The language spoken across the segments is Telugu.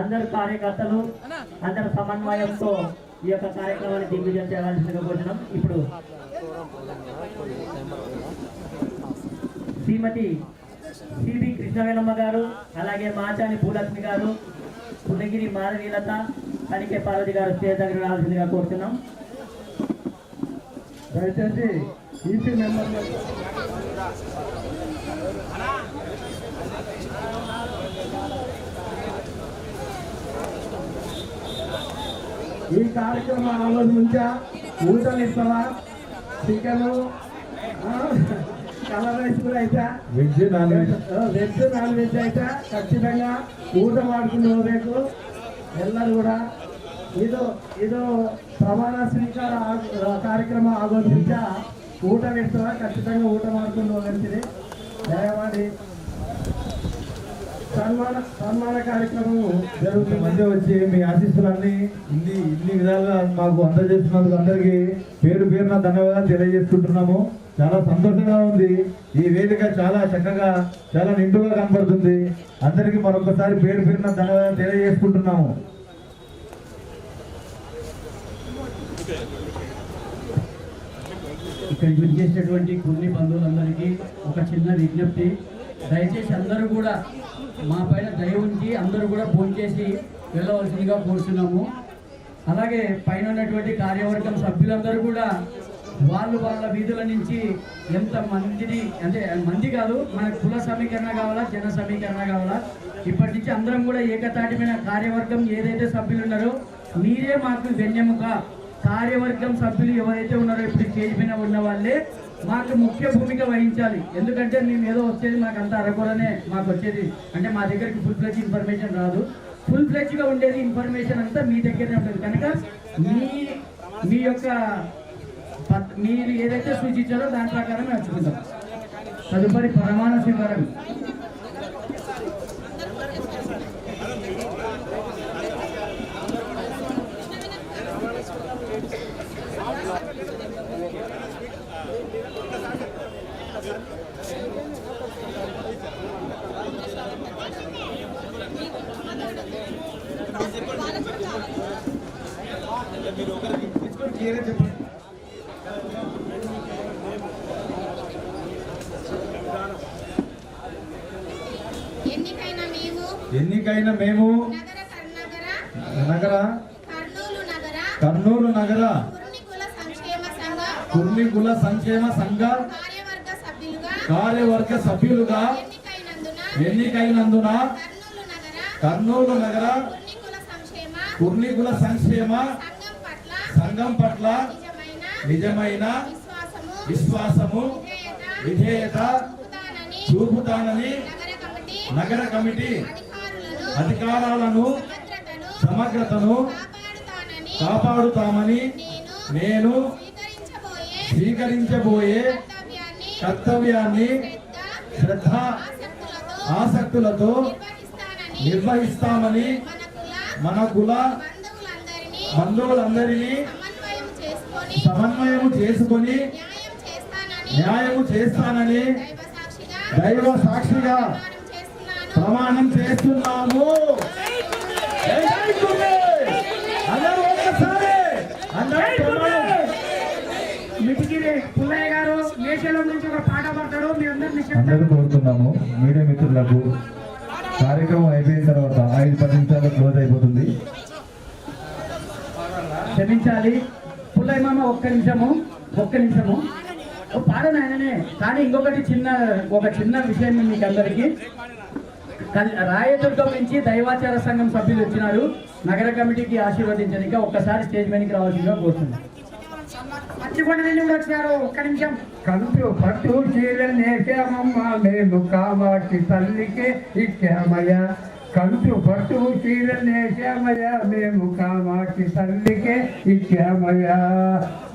అందరు కార్యకర్తలు అందరి సమన్వయంతో ఈ యొక్క కార్యక్రమాన్ని దిగ్విజయం చేయాల్సిందిగా కోరుతున్నాం. ఇప్పుడు శ్రీమతి సిబి కృష్ణవేణమ్మ గారు, అలాగే మాచాని భూలక్ష్మి గారు, పుణగిరి మాధవీలత, తనిఖే పార్వతి గారు స్టేజ్ దగ్గర రావాల్సిందిగా కోరుతున్నాం. దయచేసి ఈసీ మెంబర్లు ఈ కార్యక్రమం ఆలోచించా ఊటలు ఇస్తావా, చికెను, కలర్ రైస్ కూడా అయితే వెజ్ నాన్ వెజ్ అయితే ఖచ్చితంగా ఊట వాడుకుని పోಬೇಕು. ಎಲ್ಲರೂ ಕೂಡ ಇದು ಪ್ರಮಾಣ ಸ್ವೀಕಾರ ಕಾರ್ಯಕ್ರಮ ಆಗೋದ್ರಿಂದ ಊಟ ಇರ್ತವ ಖచ్చితంగా ಊಟ ಮಾಡ್ಕೊಂಡು ಹೋಗಂತೀರಿ. దయవాడి సన్మాన కార్యక్రమం జరుగుతుంది. మధ్య వచ్చి మీ ఆశీస్సులన్నీ ఇన్ని విధాలుగా మాకు అందజేస్తున్నందుకు అందరికీ పేరు పేరున ధన్యవాదాలు తెలియజేసుకుంటున్నాము. చాలా సంతోషంగా ఉంది. ఈ వేదిక చాలా చక్కగా చాలా నిండుగా కనపడుతుంది. అందరికీ మరొకసారి పేరు పేరున ధన్యవాదాలు తెలియజేసుకుంటున్నాము. ఇక్కడికి విచ్చేసినటువంటి కొన్ని బంధువులందరికీ ఒక చిన్న విజ్ఞప్తి. దయచేసి అందరూ కూడా మా పైన దయ ఉంచి అందరూ కూడా భోంచేసి వెళ్ళవలసిందిగా కోరుతున్నాము. అలాగే పైన ఉన్నటువంటి కార్యవర్గం సభ్యులందరూ కూడా వాళ్ళ వీధుల నుంచి ఎంత మందిని, అంటే మంది కాదు, మన కుల సమీకరణ కావాలా, జన సమీకరణ కావాలా, ఇప్పటి నుంచి అందరం కూడా ఏకతాటిమైన కార్యవర్గం ఏదైతే సభ్యులు ఉన్నారో మీరే మాకు వెన్నెముక. కార్యవర్గం సభ్యులు ఎవరైతే ఉన్నారో ఇప్పుడు స్టేజ్ పైన ఉన్న వాళ్ళే మాకు ముఖ్య భూమిక వహించాలి. ఎందుకంటే మేము ఏదో వచ్చేది మాకు అంత అరకొరనే మాకు వచ్చేది, అంటే మా దగ్గరికి ఫుల్ ఫ్లెడ్జ్ ఇన్ఫర్మేషన్ రాదు. ఫుల్ ఫ్లెడ్జ్గా ఉండేది ఇన్ఫర్మేషన్ అంతా మీ దగ్గరనే ఉంటుంది. కనుక మీ యొక్క మీరు ఏదైతే సూచించారో దాని ప్రకారం నడుచుకుంటాం. తదుపరి ప్రమాణ స్వీకారం. ఎన్నికైన మేము నగర కర్నూలు నగర కుర్నికుల సంక్షేమ సంఘ కార్యవర్గ సభ్యులుగా ఎన్నికైనందున కర్నూలు నగర కుర్నికుల సంక్షేమ సంఘం పట్ల నిజమైన విశ్వాసము విధేయత చూపుతానని నగర కమిటీ అధికారాలను సమగ్రతను కాపాడుతామని నేను స్వీకరించబోయే కర్తవ్యాన్ని శ్రద్ధ ఆసక్తులతో నిర్వహిస్తామని మన కుల బంధువులందరినీ సమన్వయం చేసుకొని న్యాయము చేస్తానని దైవ సాక్షిగా ప్రమాణం చేస్తున్నాము. మిటిగిరి పుల్లయ్య గారు నేషనల్ నుంచి ఒక పాట పాడతారు. మీ అందరూ కోరుతున్నాము. మీడియా మిత్రులకు కార్యక్రమం అయిపోయిన తర్వాత 5-10 నిమిషాలు క్లోజ్ అయిపోతుంది. క్షమించాలి పుల్లయ్య మామ, ఒక్క నిమిషము పాడను ఆయననే. కానీ ఒక చిన్న విషయం మీకు అందరికీ. రాయదుర్గం నుంచి దైవాచార సంఘం సభ్యులు వచ్చినారు. నగర కమిటీకి ఆశీర్వదించడానికి ఒక్కసారి స్టేజ్ మీదకి రావాల్సిందిగా కోరుతున్నాను. మర్చికొండ నుండి కూడా వచ్చారు. ఒక్క నిమిషం. కంచు పట్టు చీరనేసామమ్మ మేము కామాక్షి తల్లికే ఇచ్చామయ్య. కంచు పట్టు చీరనేసామయ్య మేము కామాక్షి తల్లికే ఇచ్చామయ్య.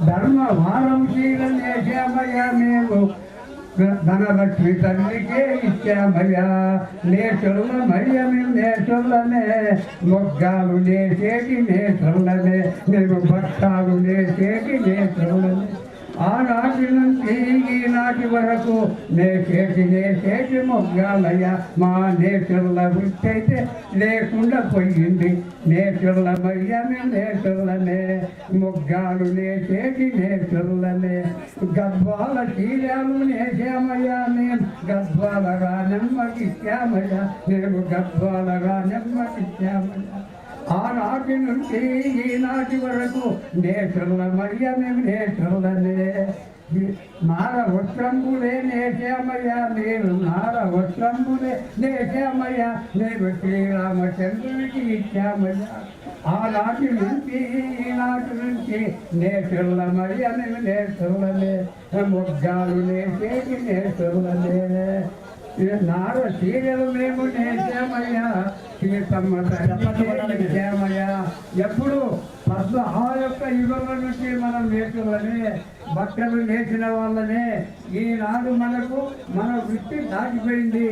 ధర్మవారం చీరనేసామయ్య మేము ధనలక్ష్మి తల్లికే ఇచ్చామయ్యా. నేచుల్లమయ్య మేము నేచుల్లనే, మొగ్గాలు నేసేటి నేచుల్లనే, మేము భక్తాలు నేసేటి నేచుల్లనే. ఆనాటి నుంచి ఈనాటి వరకు నే చేసి మొగ్గాలయ్య మా నేచర్ల వృత్తి అయితే లేకుండా పోయింది. నేచర్లమయ్యా మేము నేచర్లనే మొగ్గాలు నేచర్లనే గద్వాల చీరాలు నేసామయ్యా మేము గద్వాలగా నెమ్మకిచ్చామయ్యా మేము గద్వాలగా నెమ్మకిచ్చామయ్యా. ఆనాటి నుంచి ఈనాటి వరకు నేచర్లమయ్యా మేము నేచర్లనే నార వస్త్రంబులే నేసామయ్యా మీరు నార వస్త్రంబులే నేసామయ్యా నేను శ్రీరామచంద్రునికి ఇచ్చామయ్యా. ఆనాటి నుంచి ఈనాటి నుంచి నేచర్లమయ్యా మేము నేచర్లనే మొగ్గాలు నేచర్లనే నార చీరలు మేము నేసామయ్యా సీతమ్మయ్యా. ఎప్పుడు ఆ యొక్క యుగం నుంచి మనం నేర్చులని బట్టలు నేసిన వాళ్ళనే ఈనాడు మన వృత్తి దాటిపోయింది.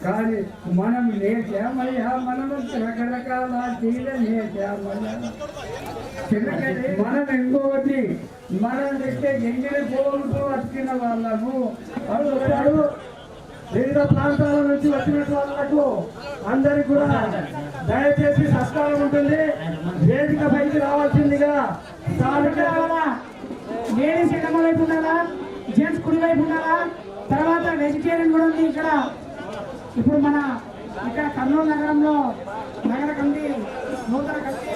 కానీ మనం నేసామయ్యా మనము రకరకాల చీర నేసామయ్యా. మనం ఇంకోటి మనం తెచ్చే ఎంగిలి పోలుతూ వచ్చిన వాళ్ళము వాళ్ళు వివిధ ప్రాంతాల నుంచి వచ్చినట్టు వాళ్ళకు అందరికి కూడా దయచేసి సత్కారం ఉంటుంది. వేదిక పైకి రావాల్సిందిగా లేడీస్ ఎడమ వైపు ఉండాలా, జెంట్స్ కుడి వైపు ఉండాలా. తర్వాత వెజిటేరియన్ కూడా ఉంది ఇక్కడ. ఇప్పుడు మన ఇక్కడ కర్నూలు నగరంలో నగర కమిటీ నూతన committee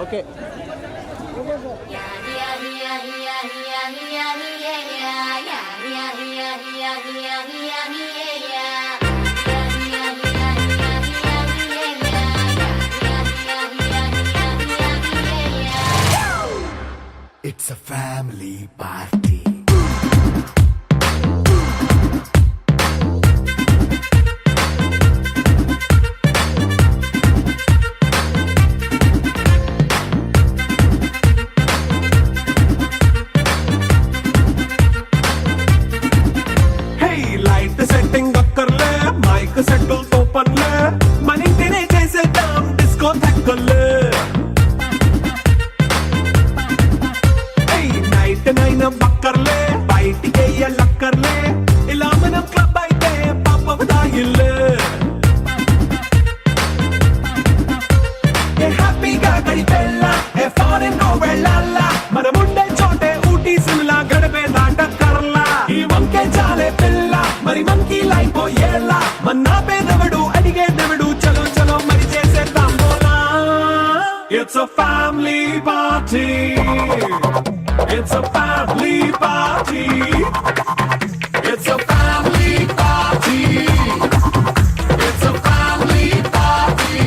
okay It's a family party. Hey, light setting akkarle, mic settle to panle, manintine chesedam disco thakkale. నైన బక్కర్లే బయటికి లక్కర్లే ఇలా మనం క్లబ్ అయితే పాపదాయిల్లే హ్యాపీగా గడిపెళ్ళ ఫారెన్ నో వెళ్ళాల మనముండే చోటే ఊటీ సిమ్లా గడిపే దాట కర్లా ఈ వంకే చాలే పిల్ల మరి మంకీ లైఫ్ ఏళ్ళ మన్నా పేదవడు అడిగేదెవడు చలో చలో మరి చేసేద్దాం బోలా. It's a family party. It's a family party. It's a family party. It's a family party.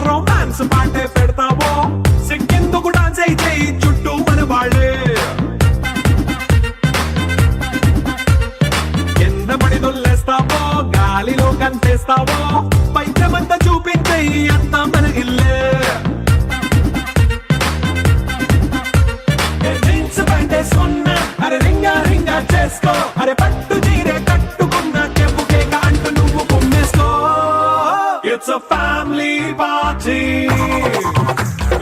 Romance పాటే పెడతావో సిక్కిందుకు డాన్స్ అయితే చుట్టూ మన వాళ్ళే కింద పడి దొల్లేస్తావో గాలిలో కంటేస్తావో పైకమంతా చూపించే అంతా మన ఇల్లే. జీన్స్ ప్యాంటేసుకున్నా అరే రింగా రింగా చేసుకో అరే పట్టు చీరే కట్టుకున్నా చెప్పుకే అంటూ నువ్వు కుమ్మేసుకో. It's a family party.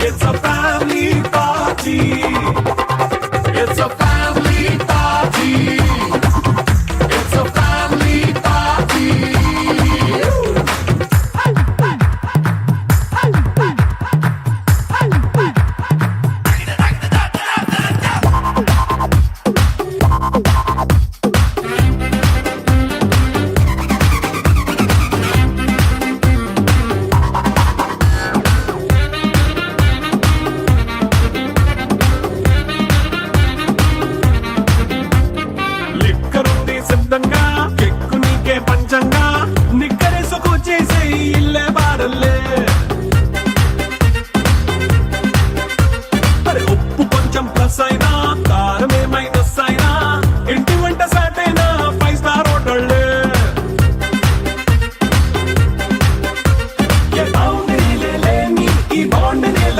It's a family party. It's a family party. It's a family party.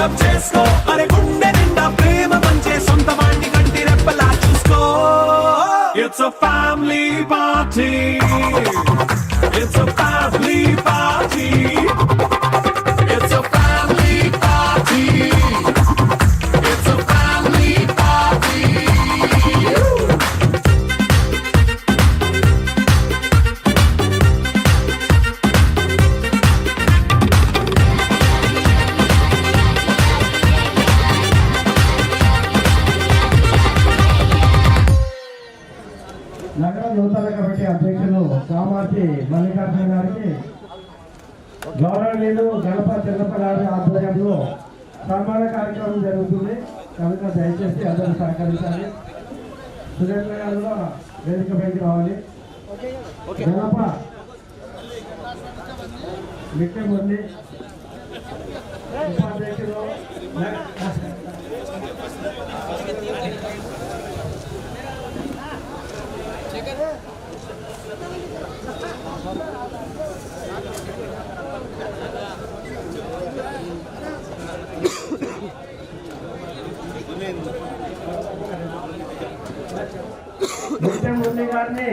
సొంతం చేసుకో అరే గుండె నిండా ప్రేమ పంచే సొంత వాణ్ణి కంటి రెప్పలా చూసుకో It's a family party It's a family party It's a family party It's a family party నగర నూతన కమిటీ అధ్యక్షులు కామార్తి మల్లికార్జున గారికి గౌరవనీయులు గణప చెన్నప్ప గారి ఆధ్వర్యంలో సన్మాన కార్యక్రమం జరుగుతుంది కనుక దయచేసి అందరూ సహకరించాలి. సురేంద్ర గారు కూడా వేదికపైకి రావాలి. గణప నిత్యం ఉంది ఉపాధ్యక్షులు ముఖ్యమంత్రి గారిని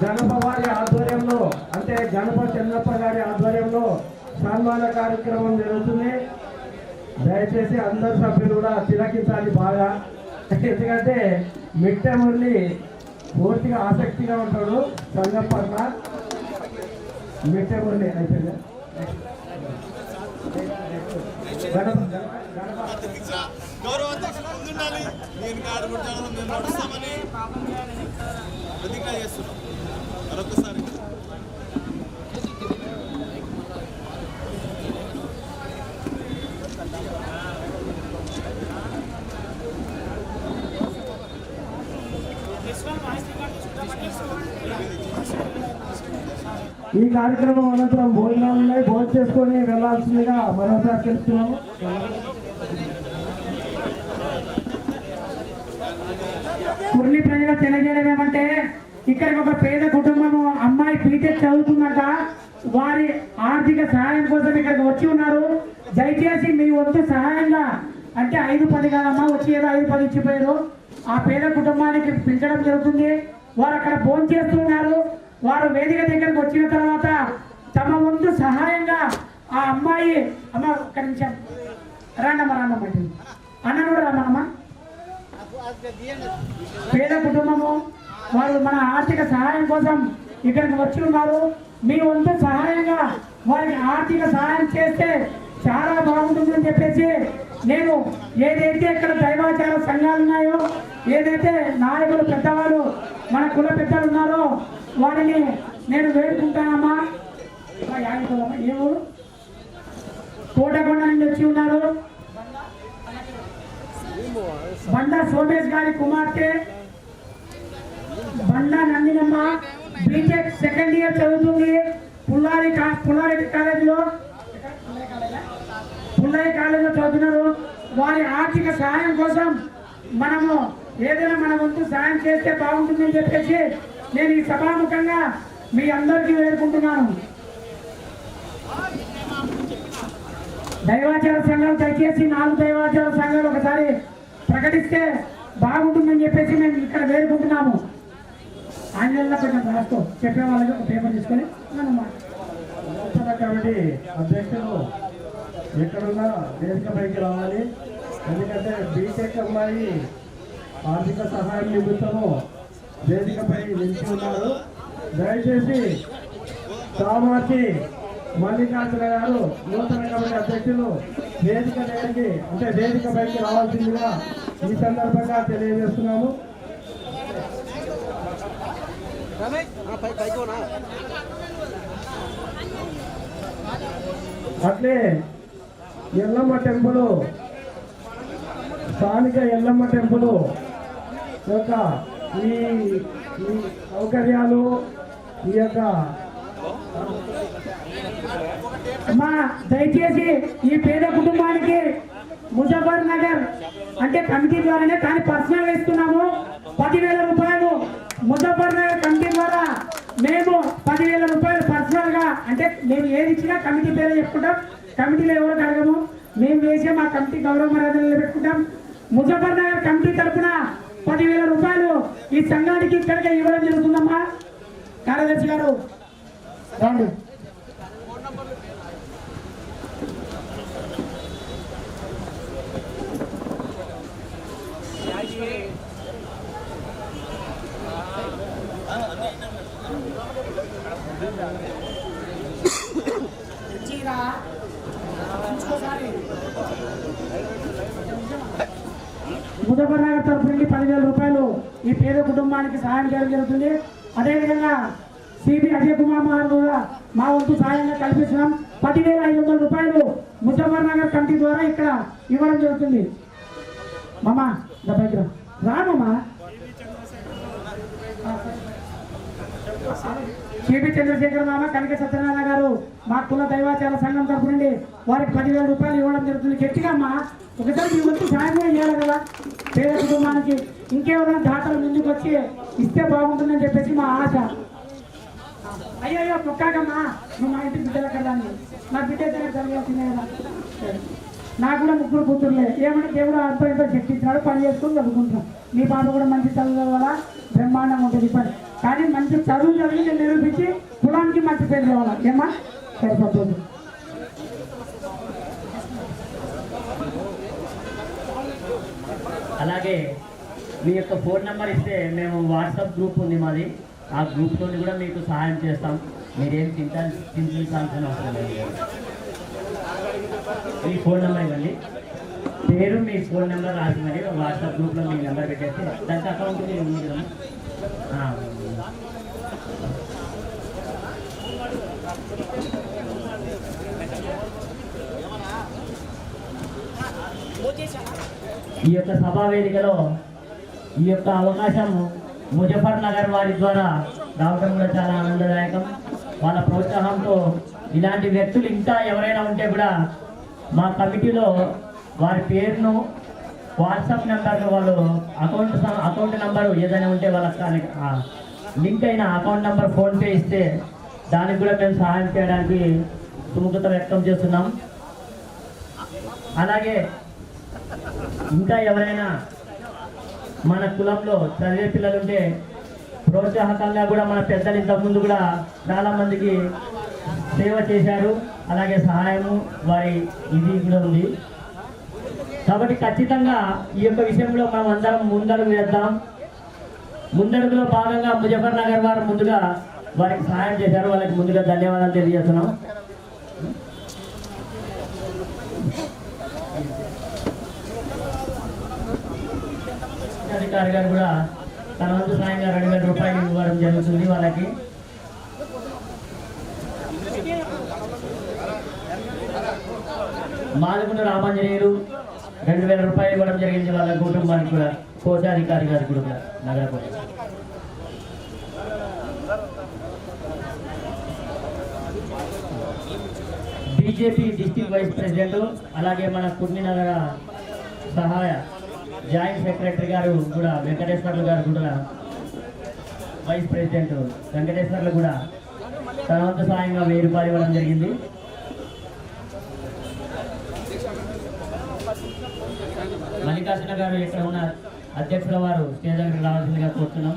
గణప వారి ఆధ్వర్యంలో అంటే గణప చెన్నప్ప గారి ఆధ్వర్యంలో సన్మాన కార్యక్రమం జరుగుతుంది. దయచేసి అందరు సభ్యులు కూడా తిలకించాలి బాగా. ఎందుకంటే మిట్ట మురళి పూర్తిగా ఆసక్తిగా ఉంటాడు సంఘం పట్ల. మిట్ట మురళి అయిపోయింది. గౌరవ అధ్యక్షులు ముందుండాలి. నేను కాదు మేము నడుస్తామని ప్రతిజ్ఞ చేస్తున్నాం మరొకసారి. ఈ కార్యక్రమం అనంతరం భోజనాలు ఉన్నాయి. భోజనం చేసుకొని వెళ్లాల్సిందిగా మరోసారి తెలుస్తున్నాము. కుర్లి ప్రజలు తెలియజేయడం ఏమంటే ఇక్కడికి ఒక పేద కుటుంబము అమ్మాయి బీటెక్ చదువుతుందంట. వారి ఆర్థిక సహాయం కోసం ఇక్కడికి వచ్చి ఉన్నారు. దయచేసి మీ వంతు సహాయంగా అంటే 5-10 కాదమ్మా, వచ్చి ఏదో 5-10 ఇచ్చిపోయారు. ఆ పేద కుటుంబానికి పెంచడం జరుగుతుంది. వారు అక్కడ భోజనం చేస్తున్నారు. వారు వేదిక దగ్గరకు వచ్చిన తర్వాత తమ వంతు సహాయంగా ఆ అమ్మాయి అమ్మ ఒక్క నిమిషం రాండమ్మ అన్న కూడా రమ్మనమ్మా. పేద కుటుంబము వారు మన ఆర్థిక సహాయం కోసం ఇక్కడికి వచ్చి ఉన్నారు. మీ వంతు సహాయంగా వారికి ఆర్థిక సహాయం చేస్తే చాలా బాగుంటుందని చెప్పేసి నేను ఏదైతే ఇక్కడ దైవాచార సంఘాలు ఉన్నాయో, ఏదైతే నాయకులు పెద్దవాళ్ళు మన కుల పెద్దలు ఉన్నారో వారిని నేను వేడుకుంటానమ్మా. ఏ ఊరు? కోటకొండ నుండి వచ్చి ఉన్నారు. బండా సోమేష్ గారి కుమార్తె బండా నందినమ్మ బీటెక్ సెకండ్ ఇయర్ చదువుతుంది. పుల్లారెడ్డి కాలేజీలో చదువుతున్నారు. వారి ఆర్థిక సహాయం కోసం మనము ఏదైనా మన వంతు సహాయం చేస్తే బాగుంటుందని చెప్పేసి నేను ఈ సభాముఖంగా మీ అందరికీ వేడుకుంటున్నాను. దైవాచార సంఘాలు దయచేసి 4 దైవాచార సంఘాలు ఒకసారి ప్రకటిస్తే బాగుంటుందని చెప్పేసి మేము ఇక్కడ వేడుకుంటున్నాము. ఆంగ్లంలో కొంచెం రాస్తూ చెప్పే వాళ్ళకి ఒక పేపర్ తీసుకొని అన్నమాట. కమిటీ అధ్యక్షులు ఎక్కడున్నా వేదికపైకి రావాలి. ఎందుకంటే బీటెక్ అమ్మాయి ఆర్థిక సహాయం నిమిత్తము వేదికపై నిలిచి ఉన్నారు. దయచేసి కామార్తి మల్లికార్జున గారు నూతన కమిటీ అధ్యక్షులు వేదిక దగ్గరికి అంటే వేదికపైకి రావాల్సిందిగా ఈ సందర్భంగా తెలియజేస్తున్నాము. అట్లే ఎల్లమ్మ టెంపుల్, స్థానిక ఎల్లమ్మ టెంపుల్ యొక్క ఈ సౌకర్యాలు ఈ యొక్క దయచేసి ఈ పేద కుటుంబానికి ముజఫర్ నగర్ అంటే కమిటీ ద్వారానే కానీ పర్సనల్ గా ఇస్తున్నాము 10,000 రూపాయలు. ముజఫర్ నగర్ కమిటీ ద్వారా మేము 10,000 రూపాయలు పర్సనల్ గా అంటే మేము ఏది ఇచ్చినా కమిటీ పేరు చెప్పుకుంటాం. కమిటీలో ఎవరు అడగము. మేము వేసే మా కమిటీ గౌరవ మర్యాదలు నిలబెట్టుకుంటాం. ముజఫర్ నగర్ కమిటీ తరఫున 10,000 రూపాయలు ఈ సంఘానికి ఇక్కడికే ఇవ్వడం జరుగుతుందమ్మా. కార్యదర్శి గారు రండి. ముజఫర్ నగర్ తరఫు నుండి 10,000 రూపాయలు ఈ పేద కుటుంబానికి సహాయం చేయడం జరుగుతుంది. అదేవిధంగా సిబి అజయ్ కుమార్ గారు కూడా మా వంతు సహాయంగా కల్పిస్తున్నాం. 10,500 రూపాయలు ముజఫర్ నగర్ కమిటీ ద్వారా ఇక్కడ ఇవ్వడం జరుగుతుంది. మామా దగ్గర రామమ్మా. సిబి చంద్రశేఖర్ మామ, కనక సత్యనారాయణ గారు మా కుల దైవాచార సంఘం తరఫు నుండి వారికి 10,000 రూపాయలు ఇవ్వడం జరుగుతుంది. గట్టిగా అమ్మా ఒకసారి మీ వంతు సాయం కూడా చేయాలి కదా పేద కుటుంబానికి. ఇంకేమైనా దాతలు ముందుకు వచ్చి ఇస్తే బాగుంటుందని చెప్పేసి మా ఆశ. అయ్యో మొక్కాకమ్మా, నువ్వు మా ఇంటికి బిడ్డల కదా, నా బిడ్డ చదివాల్సిందే కదా. నాకు కూడా 3 కూతుర్లే. ఏమంటే దేవుడు అంత ఇంత శక్తి ఇచ్చినాడు, పని చేసుకుని చదువుకుంటున్నాం. మీ పాప కూడా మంచి చదువు వల్ల బ్రహ్మాండంగా ఉంటుంది పని. కానీ మంచి చదువు చదివి నేను నిరూపించి కులానికి మంచి పేరు తేవాలా. ఏమా సరిపోతుంది. అలాగే మీ యొక్క ఫోన్ నెంబర్ ఇస్తే మేము వాట్సాప్ గ్రూప్ ఉంది మాది, ఆ గ్రూప్ నుండి కూడా మీకు సహాయం చేస్తాం. మీరేం చింతించాల్సిన అవసరం లేదు. మీ ఫోన్ నెంబర్ ఇవ్వండి, పేరు మీ ఫోన్ నెంబర్ రాసి మరి వాట్సాప్ గ్రూప్లో మీ నెంబర్ పెట్టేస్తే దానికి అకౌంట్ ఉంది కదా. ఈ యొక్క సభా వేదికలో ఈ యొక్క అవకాశం ముజఫర్ నగర్ వారి ద్వారా రావడం కూడా చాలా ఆనందదాయకం. వాళ్ళ ప్రోత్సాహంతో ఇలాంటి వ్యక్తులు ఇంకా ఎవరైనా ఉంటే కూడా మా కమిటీలో వారి పేరును వాట్సాప్ నెంబర్లో వాళ్ళు అకౌంట్ నెంబరు ఏదైనా ఉంటే వాళ్ళకి లింక్ అయిన అకౌంట్ నెంబర్ ఫోన్పే ఇస్తే దానికి కూడా మేము సహాయం చేయడానికి సుముఖత వ్యక్తం చేస్తున్నాం. అలాగే ఇంకా ఎవరైనా మన కులంలో చదివే పిల్లలుంటే ప్రోత్సాహకంగా కూడా మన పెద్దలు ఇంతకుముందు కూడా చాలామందికి సేవ చేశారు. అలాగే సహాయము వారి ఇది కూడా ఉంది. కాబట్టి ఖచ్చితంగా ఈ యొక్క విషయంలో మనం అందరం ముందడుగు వేద్దాం. ముందడుగులో భాగంగా ముజఫర్ నగర్ వారు ముందుగా వారికి సహాయం చేశారు. వాళ్ళకి ముందుగా ధన్యవాదాలు తెలియజేస్తున్నాం. అధికారి గారు కూడా తన వంతు సాయంగా 2,000 రూపాయలు ఇవ్వడం జరుగుతుంది. వాళ్ళకి మాదిగుండ రామాంజనేయులు 2,000 రూపాయలు ఇవ్వడం జరిగింది వాళ్ళ కుటుంబానికి కూడా. కోశాధికారి గారి కూడా నగర police. BJP district vice president అలాగే మన కుర్ని నగర సహాయ జాయింట్ సెక్రటరీ గారు కూడా వెంకటేశ్వర్లు గారు కూడా వైస్ ప్రెసిడెంట్ వెంకటేశ్వర్లు కూడా తన వంతు సాయంగా 1000 రూపాయలు ఇవ్వడం జరిగింది. మల్లికార్జున గారు ఇక్కడ ఉన్న అధ్యక్షుల వారు స్టేజ్ దగ్గరికి రావాల్సిందిగా కోరుతున్నాం.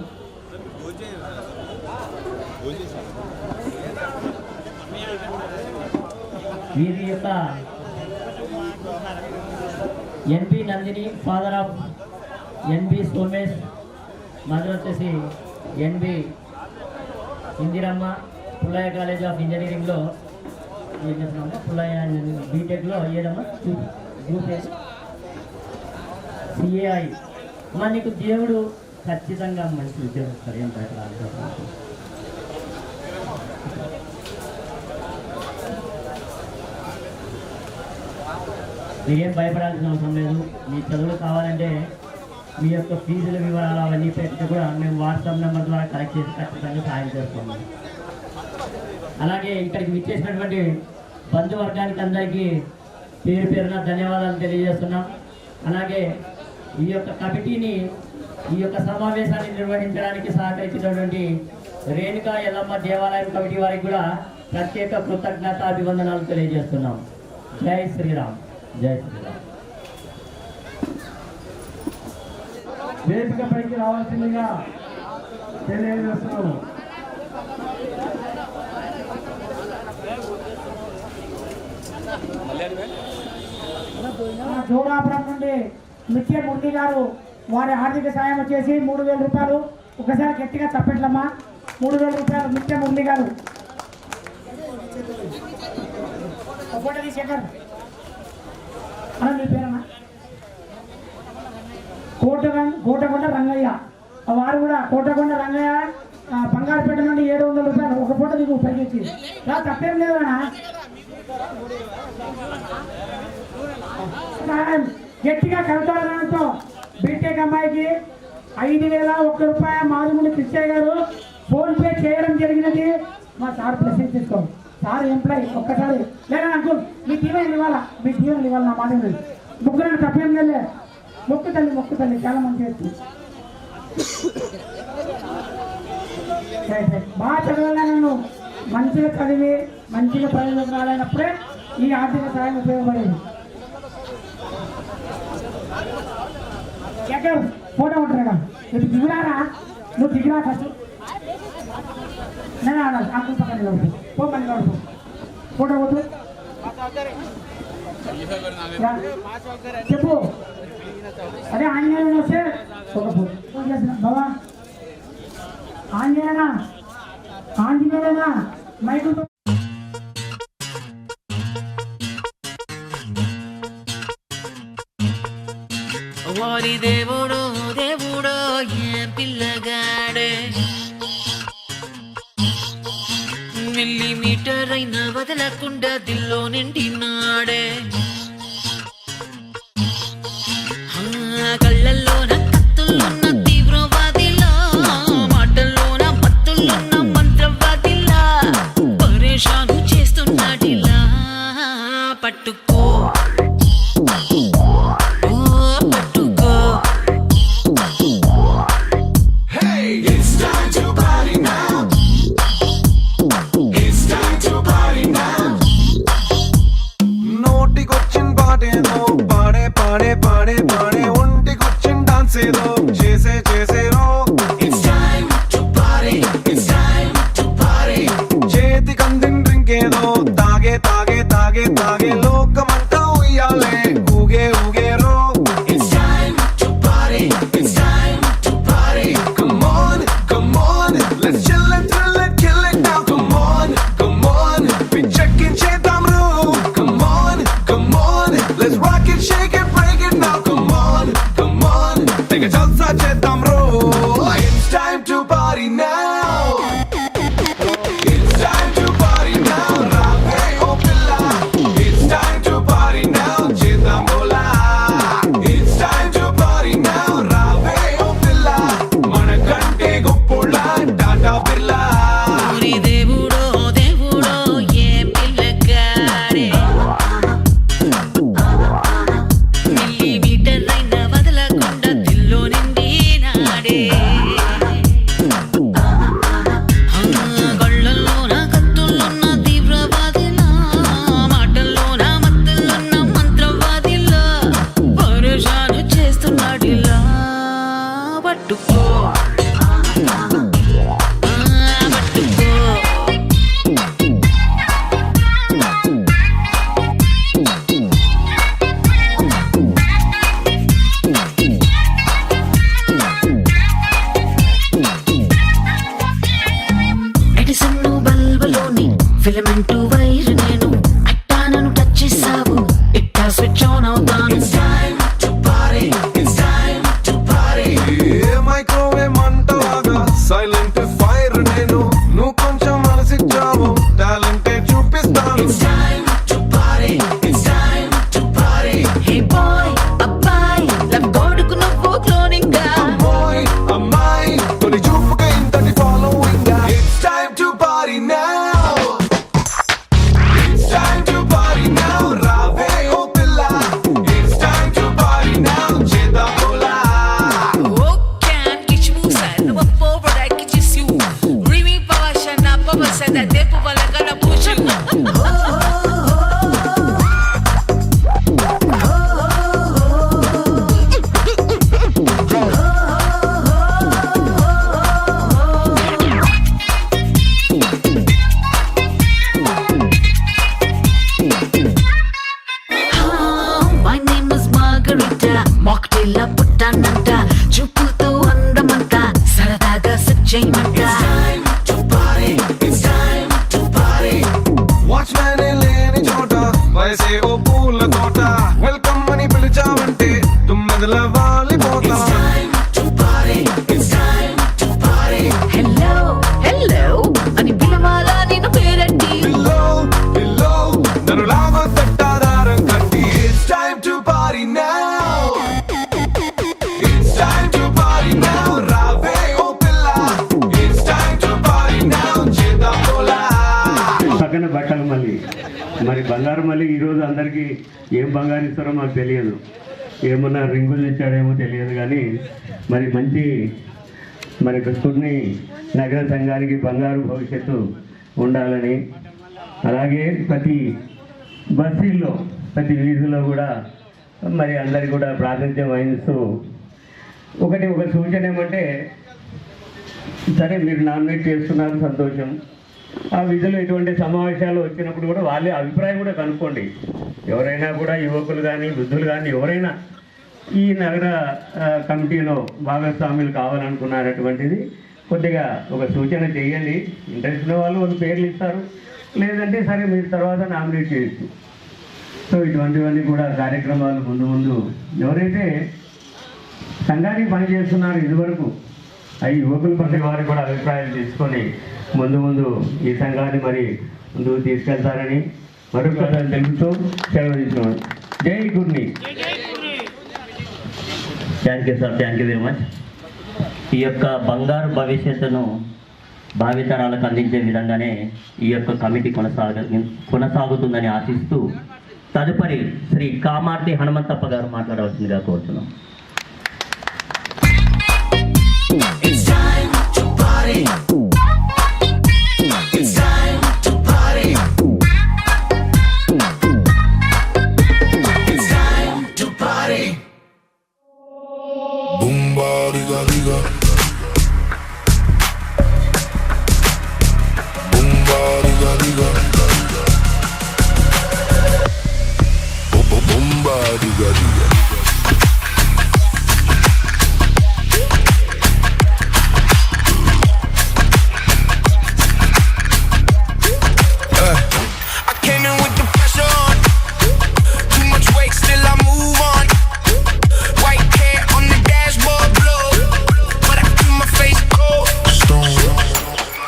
వీరి యొక్క N B Nandini, father of N B Somesh, mother వచ్చేసి N B Indiramma, Pullaiah college of ఇంజనీరింగ్లో ఏం చేస్తున్నాము, పుల్లయ్య బీటెక్లో ఏదమ్మా గ్రూప్ సిఏఐ. అమ్మా నీకు దేవుడు ఖచ్చితంగా మంచి ఉద్యోగం ఇస్తారు. ఏం ప్రయత్నాలు మీరేం భయపడాల్సిన అవసరం లేదు. మీ చదువులు కావాలంటే మీ యొక్క ఫీజుల వివరాలు అవన్నీ పెట్టి కూడా మేము వాట్సాప్ నెంబర్ ద్వారా కలెక్ట్ చేసి ఖచ్చితంగా సహాయం చేస్తాము. అలాగే ఇక్కడికి విచ్చేసినటువంటి బంధువర్గానికి అందరికీ పేరు పేరున ధన్యవాదాలు తెలియజేస్తున్నాం. అలాగే ఈ యొక్క కమిటీని ఈ యొక్క సమావేశాన్ని నిర్వహించడానికి సహకరించినటువంటి రేణుకా ఎల్లమ్మ దేవాలయం కమిటీ వారికి కూడా ప్రత్యేక కృతజ్ఞత అభివందనాలు తెలియజేస్తున్నాం. జై శ్రీరామ్. జై శ్రీరామ్. వేదిక పైకి రావాల్సిందిగా తెలియజేస్తున్నాము. జోగాపురం నుండి మిత్య మురళి గారు వారి ఆర్థిక సాయం వచ్చేసి 3,000 రూపాయలు. ఒకసారి గట్టిగా తప్పెట్లమ్మా. 3,000 రూపాయలు మిత్య మురళి గారు. ఒకటి శేఖర్ అన్న మీ పేరమ్మా? కోటకొండ రంగయ్య. వారు కూడా కోటకొండ రంగయ్య బంగారుపేట నుండి 700 రూపాయలు. ఒక పూట దిగు పైకి రా, తప్పేం లేదన్నా. గట్టిగా కవితలతో బీటెక్ అమ్మాయికి 5,001 రూపాయలు మాధుముని కృష్ణయ్య గారు ఫోన్ పే చేయడం జరిగినది. మా సార్ ప్రెసెంట్ తీసుకోండి. సార్ ఎంప్లాయీ ఒక్కసారి లేదా అంకుల్ మీ దీవెనలు ఇవ్వాలా, మీ దీవెనలు ఇవ్వాలి. నా మాట ముగ్గురు తప్పేం లేదు. మొక్కు తల్లి చాలా మంచి వ్యక్తి. బాగా చదవాలా, నన్ను మంచిగా చదివి మంచిగా ప్రయోజనం రాలేనప్పుడే ఈ ఆర్థిక సహాయం ఉపయోగపడేది. ఎక్కడ ఫోటో ఉంటారా? నువ్వు దిగురారా, నువ్వు దిగురా ఫస్ట్. నేను ఆడాలి అంకుల్ పక్కన నిలబడు, పో పని నిలబడు, ఫోటో కొట్టు చెప్పు. అదే ఆంజనేయుడు వస్తే ఒక ఫోన్ చేసిన బాబా ఆంజనేయునా మైకులతో వారి దేవుడో దేవుడో ఏ పిల్లగాడే మిల్లీమీటర్ అయినా వదలకుండా దిల్లో నిండినాడే కళ్ళల్లోన కత్తుల్లోన తీవ్రవాదిలా మాటల్లోన మత్తుల్లోన మంత్రవాదిలా పరేషాను చేస్తున్నాడిలా పట్టుకో ఫిలమెంటు వైర్ నేను అట్టా నన్ను టచ్ చేసావు ఇట్టా స్విచ్ ఆన్ అవుతాను మైక్రోవేవ్ మంటలాగా సైలెంట్ ఫైర్ నేను నువ్వు కొంచెం మనసిచ్చావు టాలెంటే చూపిస్తాను హే బాయ్ అబ్బాయి లవ్ గోడుకు నువ్వు క్లోనింగ్ గా అమ్మాయి అమ్మాయి తొలి చూపుగా ఇంతటి following it's time to party now It's time to party now, Rave, oh Pilla. It's time to బంగారం మళ్ళీ ఈరోజు అందరికీ ఏం బంగారం ఇస్తారో మాకు తెలియదు, ఏమన్నా రింగులు ఇచ్చాడేమో తెలియదు, కానీ మరి మంచి మరి కొన్ని నగర సంఘానికి బంగారు భవిష్యత్తు ఉండాలని, అలాగే ప్రతి బస్తీల్లో ప్రతి వీధిలో కూడా మరి అందరికీ కూడా ప్రాతినిధ్యం వహిస్తూ ఒక సూచన ఏమంటే, సరే మీరు నామినేట్ చేస్తున్నారు సంతోషం, ఆ విధులు ఎటువంటి సమావేశాలు వచ్చినప్పుడు కూడా వాళ్ళే అభిప్రాయం కూడా కనుక్కోండి. ఎవరైనా కూడా యువకులు కానీ వృద్ధులు కానీ ఎవరైనా ఈ నగర కమిటీలో భాగస్వాములు కావాలనుకున్నారటువంటిది కొద్దిగా ఒక సూచన చేయండి. ఇంట్రెస్ట్ ఉన్న వాళ్ళు వాళ్ళ పేర్లు ఇస్తారు, లేదంటే సరే మీరు తర్వాత నామినేట్ చేయొచ్చు. సో ఇటువంటివన్నీ కూడా కార్యక్రమాలు ముందు ముందు ఎవరైతే సంఘానికి పనిచేస్తున్నారు ఇదివరకు అవి యువకులు ప్రతి వారికి కూడా అభిప్రాయాలు తీసుకొని ముందు ఈ సంఘాన్ని మరి ముందుకు తీసుకెళ్తారని మరొకసారి తెలుపుతూ సెలవు తీసుకున్నాను. జై గుర్ని. Thank you sir, thank you very much. ఈ యొక్క బంగారు భవిష్యత్తును భావితరాలకు అందించే విధంగానే ఈ యొక్క కమిటీ కొనసాగుతుందని ఆశిస్తూ తదుపరి శ్రీ కామార్తి హనుమంతప్ప గారు మాట్లాడవలసిందిగా కోరుతున్నాం. It's time to party. It's time to party. It's time to party. Boomba diga diga. Boomba diga diga. Boomba diga diga. I came in with the pressure on. Too much weight, still I move on. White hair on the dashboard, blow. But I keep my face cold. Stone.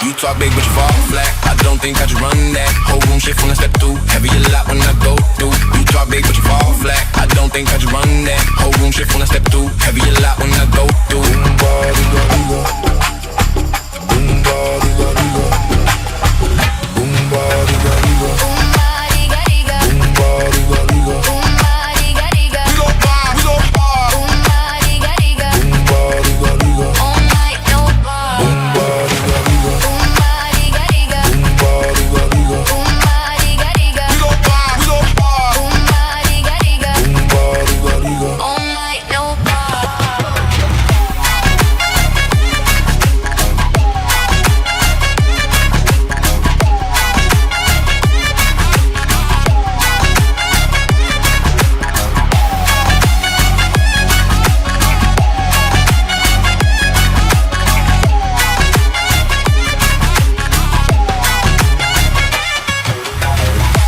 You talk big, but you fall flat. I don't think I just run that. Whole room shift when I step through. Heavy a lot when I go through. You talk big, but you fall flat. I don't think I just run that. Whole room shift when I step through. Heavy a lot when I go through. Boomba diga diga. Boomba diga diga. Boomba diga diga. Boomba diga diga. We go bar, we go bar. Boomba diga diga. Boomba diga diga. Boomba diga diga. We go bar, we go bar. Boomba diga diga.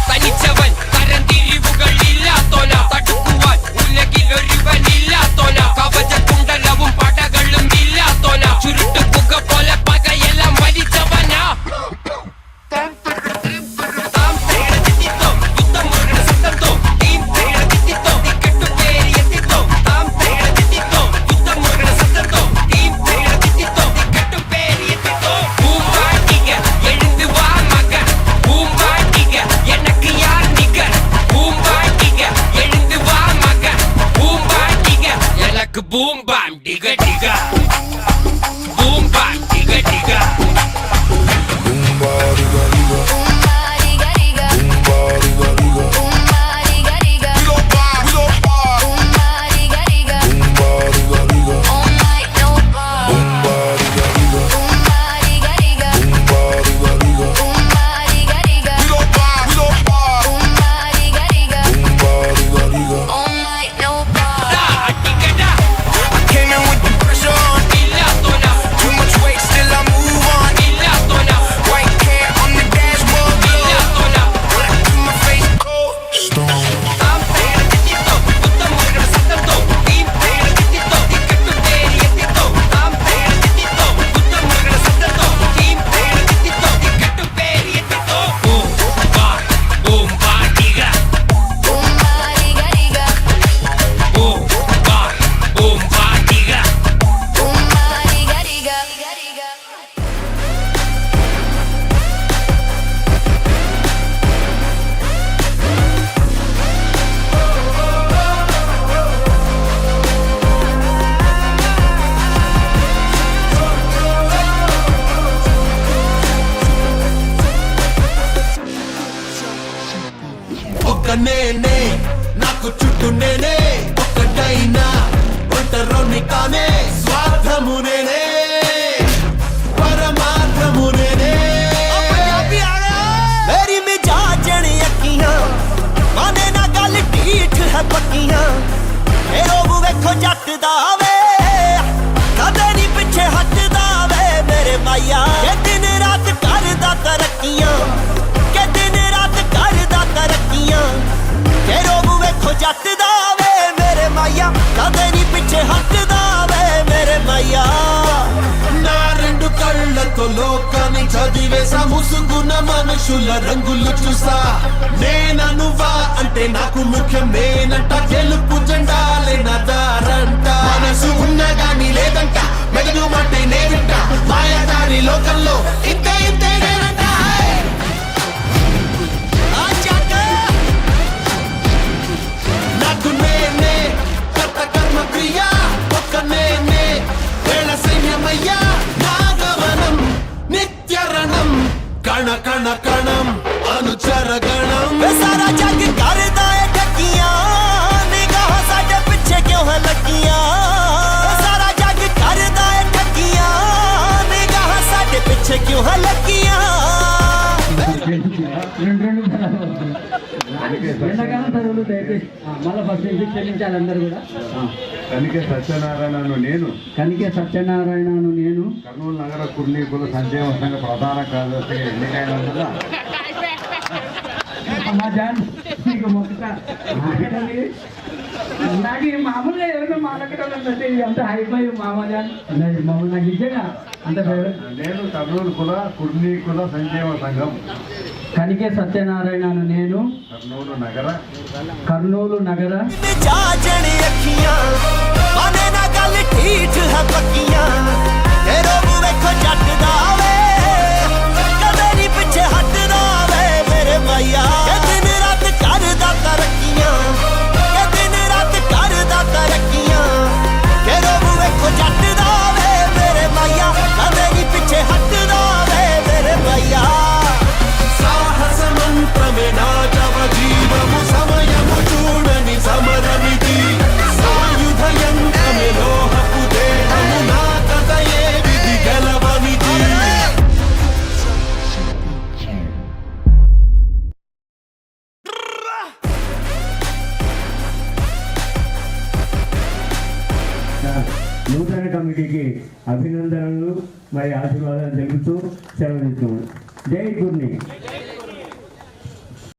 തനിച്ചവൻ തരംതിരിവുകളില്ലാത്തോല തടുക്കുവാൻ ഉലകിലൊരുവനില്ലാത്തോല കവചകുണ്ടലവും പടകളും ഇല്ലാത്തോല ചുരുട്ടു പുക പോലെ പകയെല്ലാം വലിച്ചവനാ താം തേടത്തിത്തോ യുദ്ധമുറുകണ സത്തത്തോ ടീം തേടത്തിത്തോ തിക്കട്ടുപേരി എത്തിത്തോ താം തേടത്തിത്തോ യുദ്ധമുറുകണ സത്തത്തോ ടീം തേടത്തിത്തോ തിക്കട്ടുപേരി എത്തിത്തോ பூம்பாட்டிக எழுந்து வா மகன் பூம்பாட்டிக எனக்கு யார் நிகர் பூம்பாட்டிக எழுந்து வா மகன் பூம்பாட்டிக எனக்கு பூம்பாம் டிக டிக பூம்பாம் டிக டிக Boomba diga diga. Boomba diga diga. We go bar, we go bar. Boomba diga diga. Boomba diga diga. Boomba diga diga. We go bar, we go bar. Boomba diga diga. Da, digga da. I came in with the pressure ఒక నేనే నాకు చుట్టూ నేనే ఒక్కటైనా ఒంటరోని కానే స్వార్థము నేనే పరమార్థము నేనే मेरी मिजाज जनी अखियां माने ना गल ढीठ है पक्कियां ए रोब वेखो जट दा वे कदे नी पिछे हटदा वे मेरे माया के दिन रात करदा तरक्कियां के दिन रात करदा तरक्कियां ए रोब वेखो जट दा वे मेरे माया कदे नी पिछे हटदा वे मेरे माया నా రెండు కళ్ళతో లోకాన్ని చదివేసా ముసుగున మనుషుల రంగులు చూసా నేననువా అంటే నాకు ముఖ్యం నేనంట గెలుపు జెండాలే నా దారంట మనసు ఉన్నా గానీ లేదంట మెదడు మాట నేనంట మాయాదారి లోకంలో ఇంతే ఇంతే నేనంట నాకు నేనే కర్త కర్మ క్రియా ఒక్క నేనే వేళ సైన్యమయ్యా నాగవనం నిత్యరణం కణ కణ కణం అనుచర గణం सारा जग करदा है ठगियां निगाह साडे पीछे क्यों है लगियां सारा जग करदा है ठगियां निगाह साडे पीछे क्यों है लगियां ఎండాకాలం చదువులు దయచేసి మళ్ళీ ఫస్ట్ నుంచి చెల్లించాలి అందరూ కూడా. కనికే సత్యనారాయణను నేను కనికే సత్యనారాయణను నేను కర్నూలు నగర కుర్నీకుల సంక్షేమ సంఘ ప్రధాన కార్యదర్శిగా ఎన్నికైనందున నీకు మొక్కుతా నాకు ఇది మామూలుగా ఎవరైనా మాట్లాడటం అంత హైఫై మామజాన్ మామూలు నాకు నిజంగా అంత నేను కర్నూలు కుల కుర్నీకుల సంక్షేమ సంఘం కనికే సత్యనారాయణను నేను కర్నూలు నగర जाजनी अखियां माने ना गल ठीक है पक्कियां ए रोब वेखो जट दा वे कदे नी पिछे हटदा वे मेरे माया के दिन रात करदा तरक्कियां के दिन रात करदा तरक्कियां के रोब वेखो जट दा वे मेरे माया कदे नी पिछे हटदा वे मेरे माया साहस मंत्रमे ना जव जीवमु समयमु చూడని సమరమిది సాయుధ యంత్రమే లోహపు దేహము నా కథ ఏ విధి గెలవనిది నూతన కమిటీకి అభినందనలు మరి ఆశీర్వాదాలు తెలుపుతూ సెలవు తీసుకున్నాను. జై గుర్ని.